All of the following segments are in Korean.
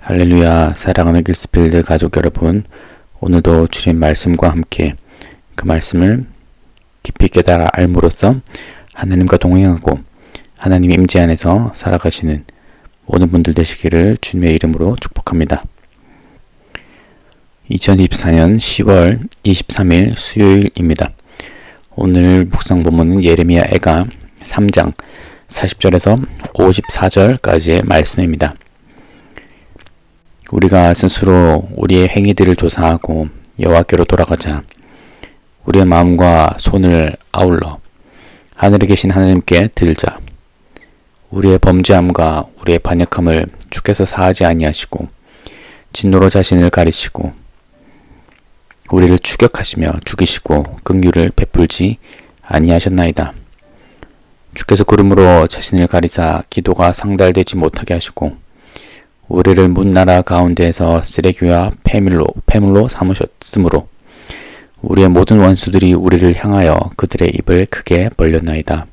할렐루야, 사랑하는 길스필드 가족 여러분, 오늘도 주님 말씀과 함께 그 말씀을 깊이 깨달아 알므로써 하나님과 동행하고 하나님 임재 안에서 살아가시는 모든 분들 되시기를 주님의 이름으로 축복합니다. 2024년 10월 23일 수요일입니다. 오늘 묵상 본문은 예레미야 애가 3장 40절에서 54절까지의 말씀입니다. 우리가 스스로 우리의 행위들을 조사하고 여호와께로 돌아가자. 우리의 마음과 손을 아울러 하늘에 계신 하나님께 들자. 우리의 범죄함과 우리의 반역함을 주께서 사하지 아니하시고 진노로 자신을 가리시고 우리를 추격하시며 죽이시고 긍휼을 베풀지 아니하셨나이다. 주께서 구름으로 자신을 가리사 기도가 상달되지 못하게 하시고 우리를 문나라 가운데에서 쓰레기와 폐물로 삼으셨으므로 우리의 모든 원수들이 우리를 향하여 그들의 입을 크게 벌렸나이다.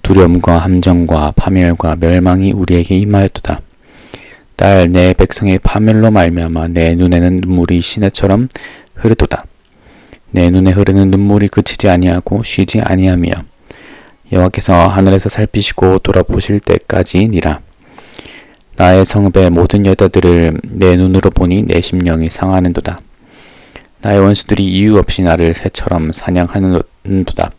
두려움과 함정과 파멸과 멸망이 우리에게 임하였도다. 딸 내 백성의 파멸로 말미암아 내 눈에는 눈물이 시내처럼 흐르도다. 내 눈에 흐르는 눈물이 그치지 아니하고 쉬지 아니하며 여호와께서 하늘에서 살피시고 돌아보실 때까지니라. 나의 성읍의 모든 여자들을 내 눈으로 보니 내 심령이 상하는도다. 나의 원수들이 이유 없이 나를 새처럼 사냥하는도다.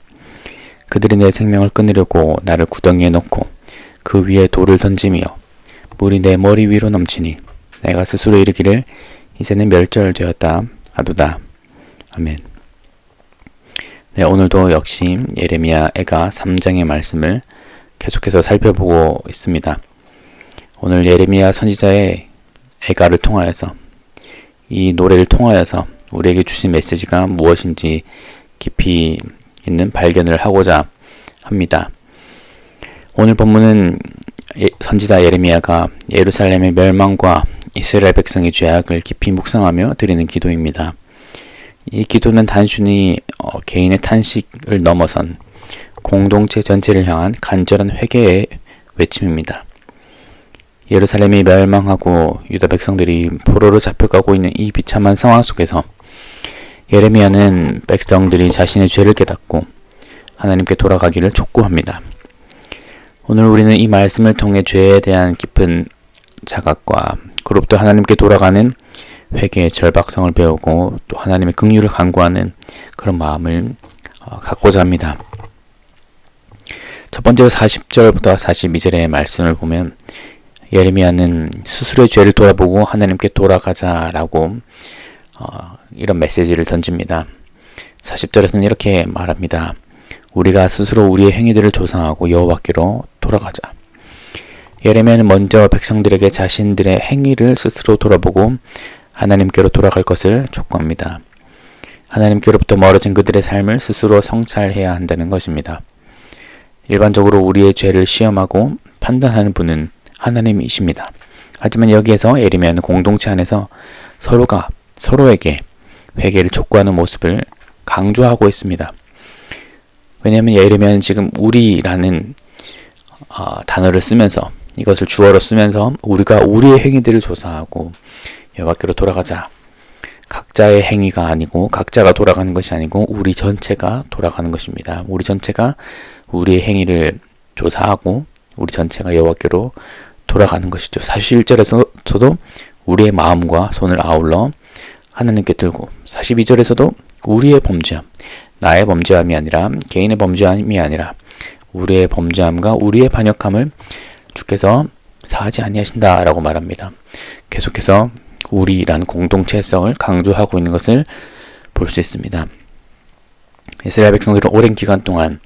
그들이 내 생명을 끊으려고 나를 구덩이에 넣고 그 위에 돌을 던지며 물이 내 머리 위로 넘치니 내가 스스로 이르기를 이제는 멸절되었다 하도다. 아멘. 네, 오늘도 역시 예레미야 애가 3장의 말씀을 계속해서 살펴보고 있습니다. 오늘 예레미야 선지자의 애가를 통하여서 이 노래를 통하여서 우리에게 주신 메시지가 무엇인지 깊이 있는 발견을 하고자 합니다. 오늘 본문은 선지자 예레미야가 예루살렘의 멸망과 이스라엘 백성의 죄악을 깊이 묵상하며 드리는 기도입니다. 이 기도는 단순히 개인의 탄식을 넘어선 공동체 전체를 향한 간절한 회개의 외침입니다. 예루살렘이 멸망하고 유다 백성들이 포로로 잡혀가고 있는 이 비참한 상황 속에서 예레미야는 백성들이 자신의 죄를 깨닫고 하나님께 돌아가기를 촉구합니다. 오늘 우리는 이 말씀을 통해 죄에 대한 깊은 자각과 그로부터 하나님께 돌아가는 회개의 절박성을 배우고 또 하나님의 긍휼을 간구하는 그런 마음을 갖고자 합니다. 첫 번째로 40절부터 42절의 말씀을 보면 예레미야는 스스로의 죄를 돌아보고 하나님께 돌아가자라고 이런 메시지를 던집니다. 40절에서는 이렇게 말합니다. 우리가 스스로 우리의 행위들을 조사하고 여호와께로 돌아가자. 예레미야는 먼저 백성들에게 자신들의 행위를 스스로 돌아보고 하나님께로 돌아갈 것을 촉구합니다. 하나님께로부터 멀어진 그들의 삶을 스스로 성찰해야 한다는 것입니다. 일반적으로 우리의 죄를 시험하고 판단하는 분은 하나님이십니다. 하지만 여기에서 예레미야는 공동체 안에서 서로가 서로에게 회개를 촉구하는 모습을 강조하고 있습니다. 왜냐하면 예레미야는 지금 우리라는 단어를 쓰면서 이것을 주어로 쓰면서 우리가 우리의 행위들을 조사하고 여호와께로 돌아가자. 각자의 행위가 아니고 각자가 돌아가는 것이 아니고 우리 전체가 돌아가는 것입니다. 우리 전체가 우리의 행위를 조사하고 우리 전체가 여호와께로 돌아가는 것이죠. 41절에서도 우리의 마음과 손을 아울러 하나님께 들고 42절에서도 우리의 범죄함, 나의 범죄함이 아니라 개인의 범죄함이 아니라 우리의 범죄함과 우리의 반역함을 주께서 사하지 아니하신다라고 말합니다. 계속해서 우리라는 공동체성을 강조하고 있는 것을 볼 수 있습니다. 이스라엘 백성들은 오랜 기간 동안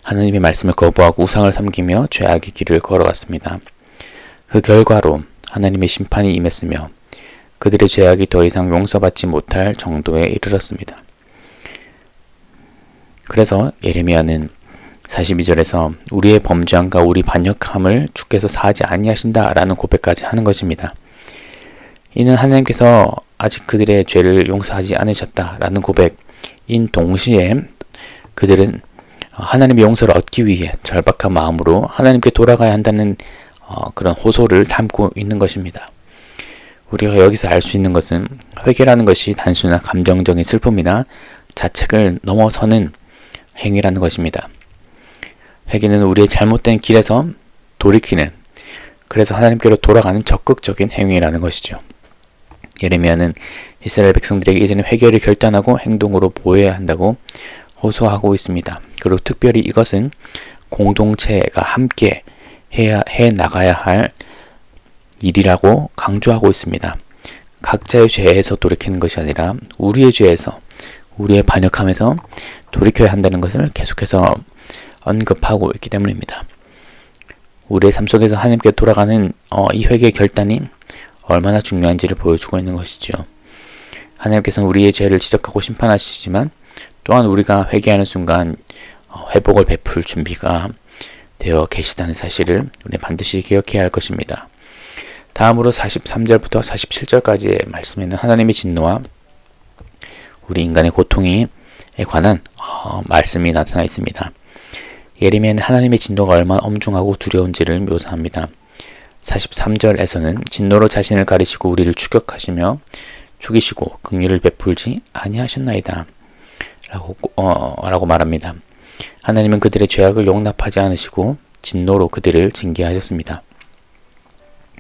하나님의 말씀을 거부하고 우상을 섬기며 죄악의 길을 걸어왔습니다. 그 결과로 하나님의 심판이 임했으며 그들의 죄악이 더 이상 용서받지 못할 정도에 이르렀습니다. 그래서 예레미야는 42절에서 우리의 범죄함과 우리 반역함을 주께서 사하지 아니하신다라는 고백까지 하는 것입니다. 이는 하나님께서 아직 그들의 죄를 용서하지 않으셨다라는 고백인 동시에 그들은 하나님의 용서를 얻기 위해 절박한 마음으로 하나님께 돌아가야 한다는 그런 호소를 담고 있는 것입니다. 우리가 여기서 알 수 있는 것은 회개라는 것이 단순한 감정적인 슬픔이나 자책을 넘어서는 행위라는 것입니다. 회개는 우리의 잘못된 길에서 돌이키는, 그래서 하나님께로 돌아가는 적극적인 행위라는 것이죠. 예레미야는 이스라엘 백성들에게 이제는 회개를 결단하고 행동으로 보여야 한다고 호소하고 있습니다. 그리고 특별히 이것은 공동체가 함께 해 나가야 할 일이라고 강조하고 있습니다. 각자의 죄에서 돌이키는 것이 아니라 우리의 죄에서, 우리의 반역함에서 돌이켜야 한다는 것을 계속해서 언급하고 있기 때문입니다. 우리의 삶 속에서 하나님께 돌아가는 이 회개의 결단이 얼마나 중요한지를 보여주고 있는 것이죠. 하나님께서는 우리의 죄를 지적하고 심판하시지만 또한 우리가 회개하는 순간 회복을 베풀 준비가 되어 계시다는 사실을 우리는 반드시 기억해야 할 것입니다. 다음으로 43절부터 47절까지의 말씀에는 하나님의 진노와 우리 인간의 고통에 관한 말씀이 나타나 있습니다. 예레미야는 하나님의 진노가 얼마나 엄중하고 두려운지를 묘사합니다. 43절에서는 진노로 자신을 가리시고 우리를 추격하시며 죽이시고 긍휼을 베풀지 아니하셨나이다 라고 말합니다. 하나님은 그들의 죄악을 용납하지 않으시고 진노로 그들을 징계하셨습니다.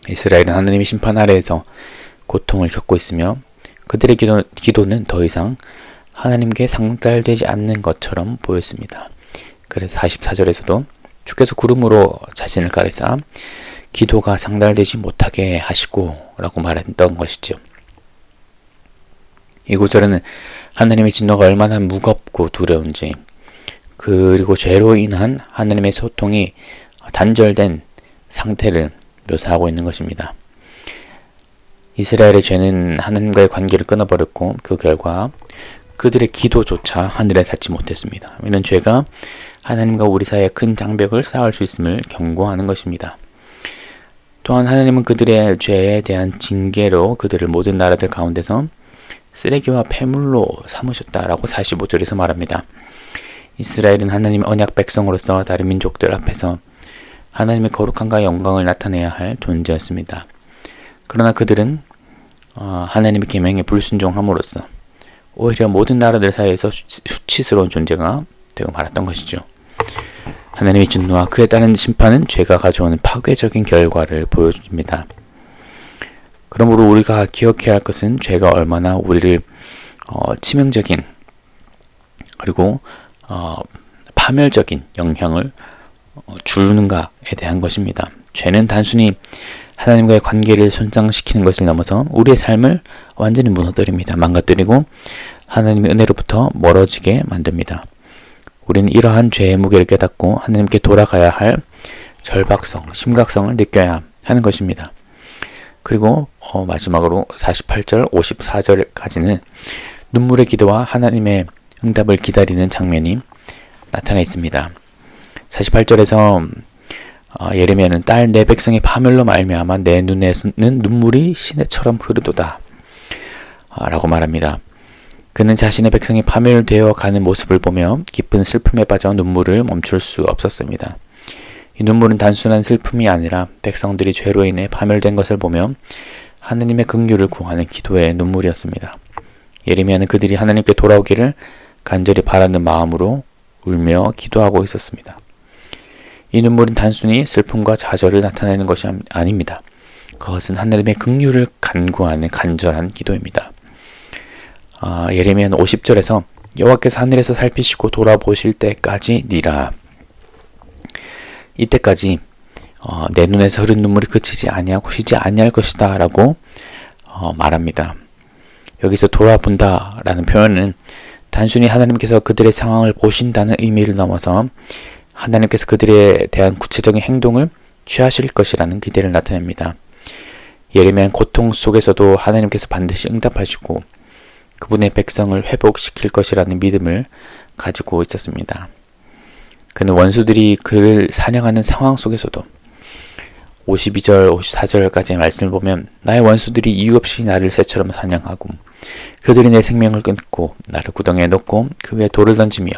이스라엘은 하나님의 심판 아래에서 고통을 겪고 있으며 그들의 기도는 더 이상 하나님께 상달되지 않는 것처럼 보였습니다. 그래서 44절에서도 주께서 구름으로 자신을 가리사 기도가 상달되지 못하게 하시고 라고 말했던 것이죠. 이 구절에는 하나님의 진노가 얼마나 무겁고 두려운지, 그리고 죄로 인한 하나님의 소통이 단절된 상태를 묘사하고 있는 것입니다. 이스라엘의 죄는 하나님과의 관계를 끊어버렸고 그 결과 그들의 기도조차 하늘에 닿지 못했습니다. 이는 죄가 하나님과 우리 사이에 큰 장벽을 쌓을 수 있음을 경고하는 것입니다. 또한 하나님은 그들의 죄에 대한 징계로 그들을 모든 나라들 가운데서 쓰레기와 폐물로 삼으셨다라고 45절에서 말합니다. 이스라엘은 하나님의 언약 백성으로서 다른 민족들 앞에서 하나님의 거룩함과 영광을 나타내야 할 존재였습니다. 그러나 그들은 하나님의 계명에 불순종함으로써 오히려 모든 나라들 사이에서 수치스러운 존재가 되고 말았던 것이죠. 하나님의 진노와 그에 따른 심판은 죄가 가져오는 파괴적인 결과를 보여줍니다. 그러므로 우리가 기억해야 할 것은 죄가 얼마나 우리를 치명적인 그리고 파멸적인 영향을 주는가에 대한 것입니다. 죄는 단순히 하나님과의 관계를 손상시키는 것을 넘어서 우리의 삶을 완전히 무너뜨립니다. 망가뜨리고 하나님의 은혜로부터 멀어지게 만듭니다. 우리는 이러한 죄의 무게를 깨닫고 하나님께 돌아가야 할 절박성, 심각성을 느껴야 하는 것입니다. 그리고 마지막으로 48절, 54절까지는 눈물의 기도와 하나님의 응답을 기다리는 장면이 나타나 있습니다. 48절에서 예레미야는 딸 내 백성의 파멸로 말미암아 내 눈에는 눈물이 시내처럼 흐르도다 라고 말합니다. 그는 자신의 백성이 파멸되어 가는 모습을 보며 깊은 슬픔에 빠져 눈물을 멈출 수 없었습니다. 이 눈물은 단순한 슬픔이 아니라 백성들이 죄로 인해 파멸된 것을 보며 하나님의 긍휼을 구하는 기도의 눈물이었습니다. 예레미야는 그들이 하나님께 돌아오기를 간절히 바라는 마음으로 울며 기도하고 있었습니다. 이 눈물은 단순히 슬픔과 좌절을 나타내는 것이 아닙니다. 그것은 하나님의 긍휼을 간구하는 간절한 기도입니다. 예레미야는 50절에서 여호와께서 하늘에서 살피시고 돌아보실 때까지니라. 이때까지 내 눈에서 흐른 눈물이 그치지 아니하고 쉬지 아니할 것이다 라고 말합니다. 여기서 돌아본다 라는 표현은 단순히 하나님께서 그들의 상황을 보신다는 의미를 넘어서 하나님께서 그들에 대한 구체적인 행동을 취하실 것이라는 기대를 나타냅니다. 예레미야는 고통 속에서도 하나님께서 반드시 응답하시고 그분의 백성을 회복시킬 것이라는 믿음을 가지고 있었습니다. 그는 원수들이 그를 사냥하는 상황 속에서도 52절, 54절까지의 말씀을 보면 나의 원수들이 이유 없이 나를 새처럼 사냥하고 그들이 내 생명을 끊고 나를 구덩이에 넣고 그 위에 돌을 던지며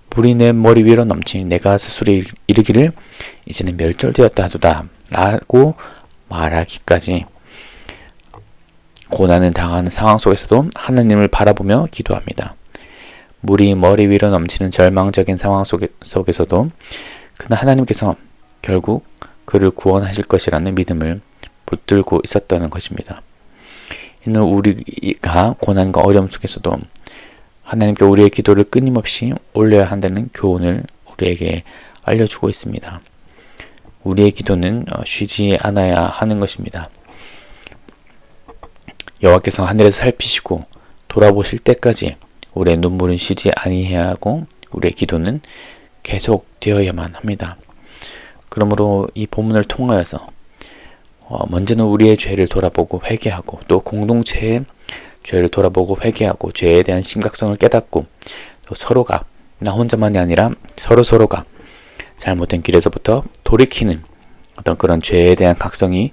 불이 내 머리 위로 넘치니 내가 스스로 이르기를 이제는 멸절되었다 하도다 라고 말하기까지 고난을 당하는 상황 속에서도 하나님을 바라보며 기도합니다. 물이 머리 위로 넘치는 절망적인 상황 속에서도 그는 하나님께서 결국 그를 구원하실 것이라는 믿음을 붙들고 있었다는 것입니다. 이는 우리가 고난과 어려움 속에서도 하나님께 우리의 기도를 끊임없이 올려야 한다는 교훈을 우리에게 알려주고 있습니다. 우리의 기도는 쉬지 않아야 하는 것입니다. 여호와께서 하늘에서 살피시고 돌아보실 때까지 우리의 눈물은 쉬지 아니해야 하고 우리의 기도는 계속되어야만 합니다. 그러므로 이 본문을 통하여서 먼저는 우리의 죄를 돌아보고 회개하고 또 공동체의 죄를 돌아보고 회개하고 죄에 대한 심각성을 깨닫고 또 서로가 나 혼자만이 아니라 서로가 잘못된 길에서부터 돌이키는 어떤 그런 죄에 대한 각성이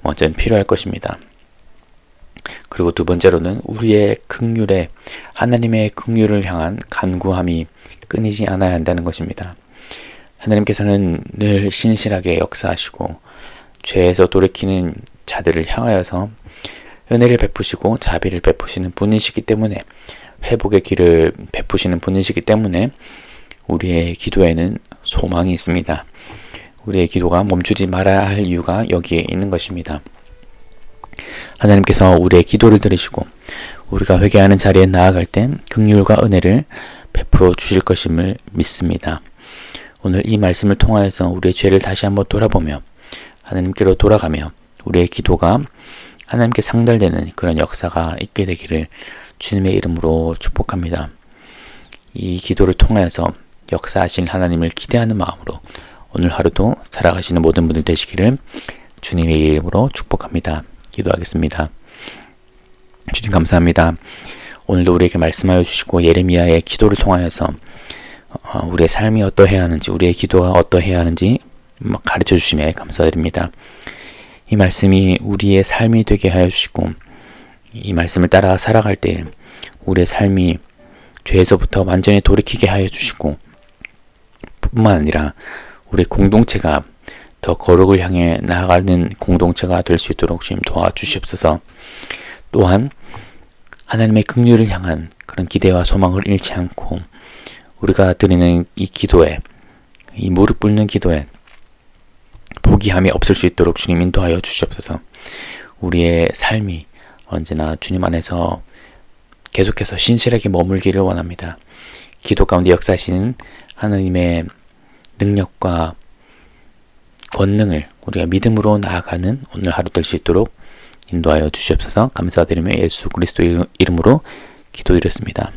먼저 필요할 것입니다. 그리고 두 번째로는 우리의 긍휼에 하나님의 긍휼을 향한 간구함이 끊이지 않아야 한다는 것입니다. 하나님께서는 늘 신실하게 역사하시고 죄에서 돌이키는 자들을 향하여서 은혜를 베푸시고 자비를 베푸시는 분이시기 때문에 회복의 길을 베푸시는 분이시기 때문에 우리의 기도에는 소망이 있습니다. 우리의 기도가 멈추지 말아야 할 이유가 여기에 있는 것입니다. 하나님께서 우리의 기도를 들으시고 우리가 회개하는 자리에 나아갈 때 긍휼과 은혜를 베풀어 주실 것임을 믿습니다. 오늘 이 말씀을 통하여서 우리의 죄를 다시 한번 돌아보며 하나님께로 돌아가며 우리의 기도가 하나님께 상달되는 그런 역사가 있게 되기를 주님의 이름으로 축복합니다. 이 기도를 통하여서 역사하신 하나님을 기대하는 마음으로 오늘 하루도 살아가시는 모든 분들 되시기를 주님의 이름으로 축복합니다. 기도하겠습니다. 주님 감사합니다. 오늘도 우리에게 말씀하여 주시고 예레미야의 기도를 통하여서 우리의 삶이 어떠해야 하는지 우리의 기도가 어떠해야 하는지 가르쳐 주심에 감사드립니다. 이 말씀이 우리의 삶이 되게 하여 주시고 이 말씀을 따라 살아갈 때 우리의 삶이 죄에서부터 완전히 돌이키게 하여 주시고 뿐만 아니라 우리 공동체가 더 거룩을 향해 나아가는 공동체가 될 수 있도록 주님 도와주시옵소서. 또한 하나님의 긍휼을 향한 그런 기대와 소망을 잃지 않고 우리가 드리는 이 기도에 이 무릎 꿇는 기도에 포기함이 없을 수 있도록 주님 인도하여 주시옵소서. 우리의 삶이 언제나 주님 안에서 계속해서 신실하게 머물기를 원합니다. 기도 가운데 역사하시는 하나님의 능력과 권능을 우리가 믿음으로 나아가는 오늘 하루 될 수 있도록 인도하여 주시옵소서. 감사드리며 예수 그리스도의 이름으로 기도드렸습니다.